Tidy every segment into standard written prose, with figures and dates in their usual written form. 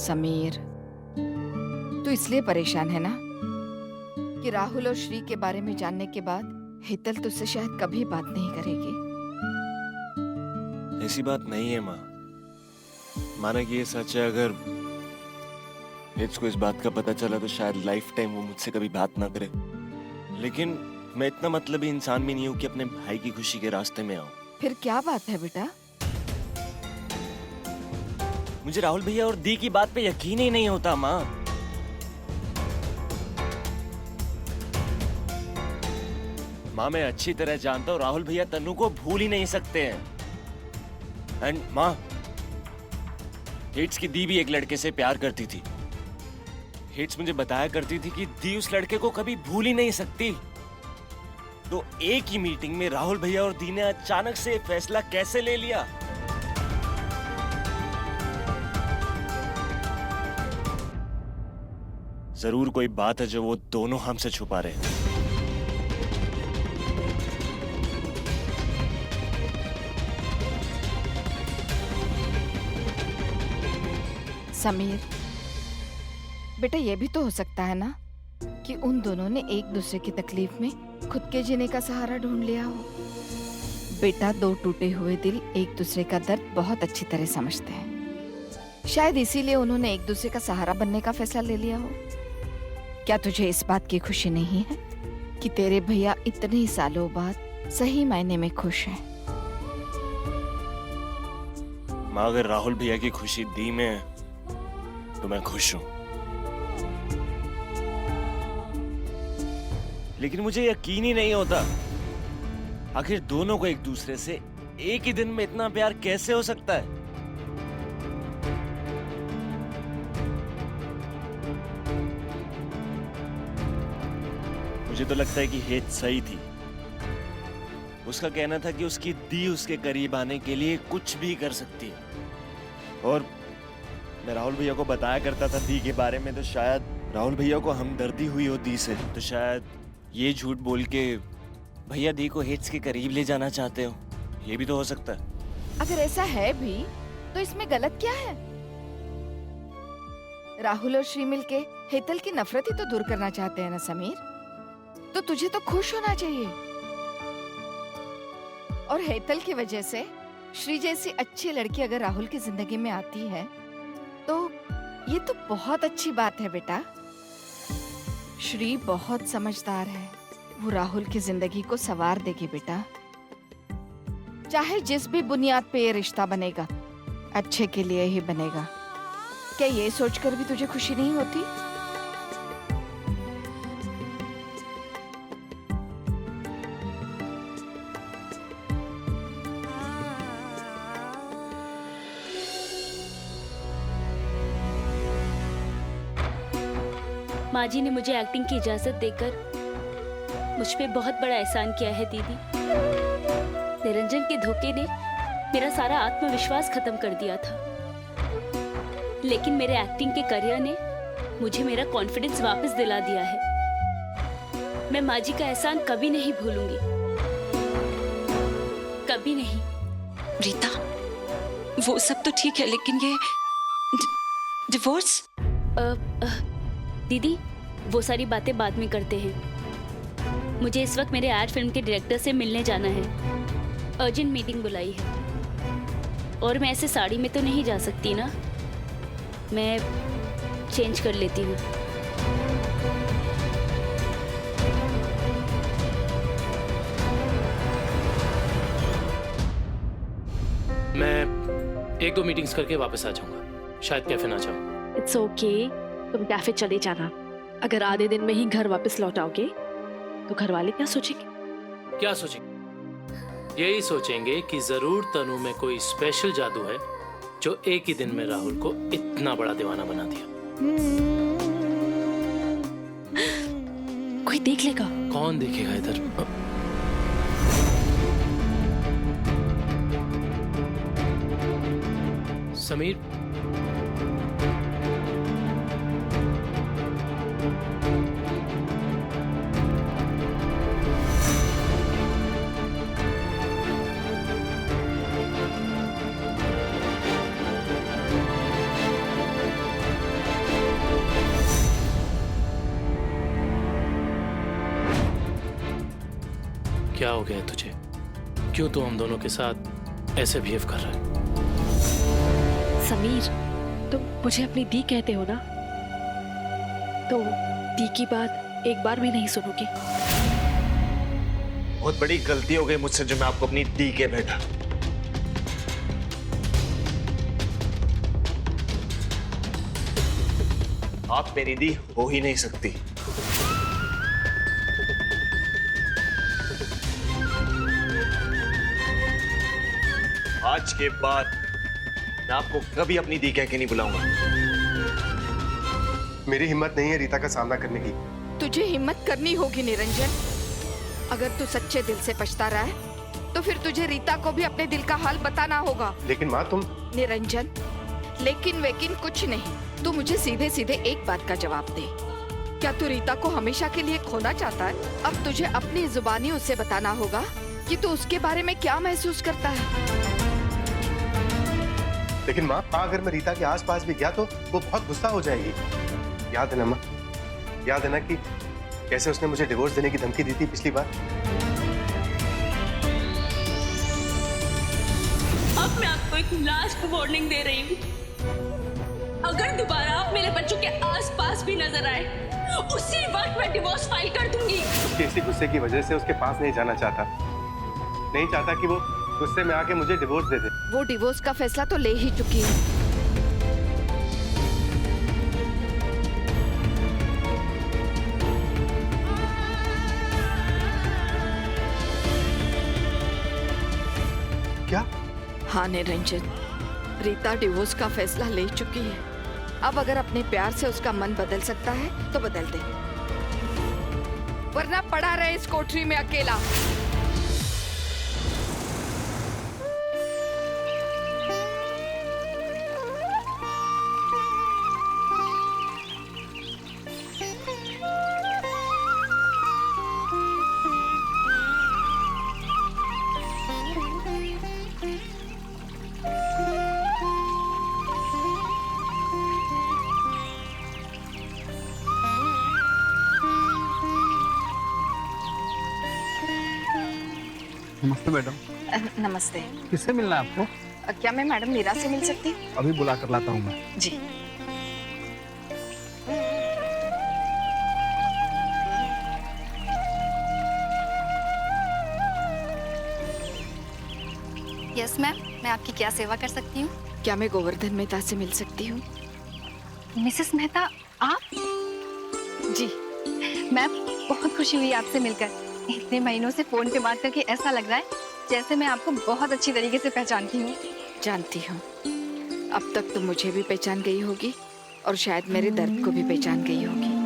समीर, तू इसलिए परेशान है ना कि राहुल और श्री के बारे में जानने के बाद हेतल तुझसे शायद कभी बात नहीं करेगी। ऐसी बात नहीं है माँ। माना कि ये सच है, अगर हिट्स को इस बात का पता चला तो शायद लाइफ टाइम वो मुझसे कभी बात ना करे। लेकिन मैं इतना मतलबी इंसान भी नहीं हूँ कि अपने भाई की खुशी के रास्ते में आऊं। फिर क्या बात है बेटा? मुझे राहुल भैया और दी की बात पे यकीन ही नहीं होता माँ। माँ मैं अच्छी तरह जानता हूँ राहुल भैया तन्नू को भूल ही नहीं सकते हैं। एंड माँ, हिट्स की दी भी एक लड़के से प्यार करती थी। हिट्स मुझे बताया करती थी कि दी उस लड़के को कभी भूल ही नहीं सकती। तो एक ही मीटिंग में राहुल भैया और दी ने अचानक से फैसला कैसे ले लिया? जरूर कोई बात है जो वो दोनों हमसे छुपा रहे हैं। समीर बेटा, ये भी तो हो सकता है ना कि उन दोनों ने एक दूसरे की तकलीफ में खुद के जीने का सहारा ढूंढ लिया हो। बेटा, दो टूटे हुए दिल एक दूसरे का दर्द बहुत अच्छी तरह समझते हैं। शायद इसीलिए उन्होंने एक दूसरे का सहारा बनने का फैसला ले लिया हो। क्या तुझे इस बात की खुशी नहीं है कि तेरे भैया इतने सालों बाद सही मायने में खुश हैं? माँ, अगर राहुल भैया की खुशी दी में है तो मैं खुश हूं। लेकिन मुझे यकीन ही नहीं होता, आखिर दोनों को एक दूसरे से एक ही दिन में इतना प्यार कैसे हो सकता है? मुझे तो लगता है कि हेत सही थी। उसका कहना था कि उसकी दी उसके करीब आने के लिए कुछ भी कर सकती है। और मैं राहुल भैया को बताया करता था दी के बारे में, तो शायद राहुल भैया को हमदर्दी हुई हो दी से, तो शायद ये झूठ बोल के भैया दी को हिट्स के करीब ले जाना चाहते हो। ये भी तो हो सकता है। अगर ऐसा है भी तो इसमें गलत क्या है? राहुल और श्री मिलके हेतल की नफरत ही तो दूर करना चाहते हैं ना समीर। तो तुझे तो खुश होना चाहिए। और हेतल की वजह से श्री जैसी अच्छी लड़की अगर राहुल की जिंदगी में आती है तो ये तो बहुत अच्छी बात है बेटा। श्री बहुत समझदार है, वो राहुल की जिंदगी को संवार देगी बेटा। चाहे जिस भी बुनियाद पे ये रिश्ता बनेगा अच्छे के लिए ही बनेगा। क्या ये सोचकर भी तुझे खुशी नहीं होती? माँ जी ने मुझे एक्टिंग की इजाजत देकर मुझ पे बहुत बड़ा एहसान किया है दीदी। निरंजन के धोखे ने मेरा सारा आत्मविश्वास खत्म कर दिया था, लेकिन मेरे एक्टिंग के करियर ने मुझे मेरा कॉन्फिडेंस वापस दिला दिया है। मैं माँ जी का एहसान कभी नहीं भूलूंगी, कभी नहीं। रीता, वो सब तो ठीक है, लेकिन ये डिवोर्स? दीदी, वो सारी बातें बाद में करते हैं। मुझे इस वक्त मेरे एड फिल्म के डायरेक्टर से मिलने जाना है। अर्जेंट मीटिंग बुलाई है और मैं ऐसे साड़ी में तो नहीं जा सकती ना। मैं चेंज कर लेती हूँ। मैं एक दो मीटिंग्स करके वापस आ जाऊंगा। शायद कैफे ना जाऊं। इट्स ओके, तुम कैफे चले जाना। अगर आधे दिन में ही घर वापस लौट आओगे तो घर वाले क्या सोचेंगे? क्या सोचेंगे? यही सोचेंगे कि जरूर तनु में कोई स्पेशल जादू है जो एक ही दिन में राहुल को इतना बड़ा दीवाना बना दिया। कोई देख लेगा? कौन देखेगा इधर? समीर, क्या हो गया तुझे? क्यों तू हम दोनों के साथ ऐसे बिहेव कर रहा है? समीर, तुम मुझे अपनी दी कहते हो ना, तो दी की बात एक बार भी नहीं सुनोगे? बहुत बड़ी गलती हो गई मुझसे जो मैं आपको अपनी दी के बैठा। आप मेरी दी हो ही नहीं सकती। आज के बाद मैं आपको कभी अपनी दी कह के नहीं बुलाऊंगा। मेरी हिम्मत नहीं है रीता का सामना करने की। तुझे हिम्मत करनी होगी निरंजन। अगर तू सच्चे दिल से पछता रहा है तो फिर तुझे रीता को भी अपने दिल का हाल बताना होगा। लेकिन माँ तुम। निरंजन, लेकिन वेकिन कुछ नहीं। तू मुझे सीधे सीधे एक बात का जवाब दे। क्या तू रीता को हमेशा के लिए खोना चाहता है? अब तुझे अपनी जुबानी उसे बताना होगा कि तू उसके बारे में क्या महसूस करता है। लेकिन माँ, अगर मैं रीता के आसपास भी गया तो वो बहुत गुस्सा हो जाएगी। याद है ना माँ, याद है ना कि कैसे उसने मुझे डिवोर्स देने की धमकी दी थी पिछली बार। अब मैं आपको एक लास्ट वार्निंग दे रही हूँ। अगर दोबारा आप मेरे बच्चों के आसपास भी नजर आए, उसी वक्त मैं डिवोर्स फाइल कर दूंगी। उसके इसी गुस्से की वजह से उसके पास नहीं जाना चाहता। नहीं चाहता कि वो गुस्से में आके मुझे डिवोर्स दे दे। वो डिवोर्स का फैसला तो ले ही चुकी है। क्या? हाँ निरंजन, रीता डिवोर्स का फैसला ले चुकी है। अब अगर अपने प्यार से उसका मन बदल सकता है तो बदल दे, वरना पड़ा रहे इस कोठरी में अकेला। नमस्ते मैडम। नमस्ते। किससे मिलना है आपको? क्या मैं मैडम मीरा से मिल सकती हूँ? अभी बुला कर लाता हूँ मैं। जी। यस मैम, मैं आपकी क्या सेवा कर सकती हूँ? क्या मैं गोवर्धन मेहता से मिल सकती हूँ? मिसेस मेहता, आप? जी। मैम, बहुत खुशी हुई आपसे मिलकर। इतने महीनों से फोन पे बात करके ऐसा लग रहा है जैसे मैं आपको बहुत अच्छी तरीके से पहचानती हूँ। जानती हूँ। अब तक तुम मुझे भी पहचान गई होगी और शायद मेरे दर्द को भी पहचान गई होगी।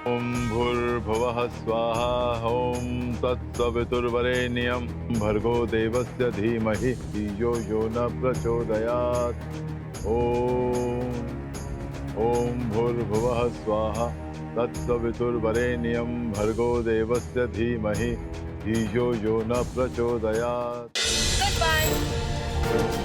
ओम भूर्भुवः स्वाहा। ओम तत्सवितुर्वरेण्यं भर्गो देवस्य धीमहि धियो यो न प्रचोदयात्। ओम भूर्भुवः स्वाहा तत्सवितुर्वरेण्यं भर्गो देवस्य धीमहि धियो यो न प्रचोदयात्। Good bye.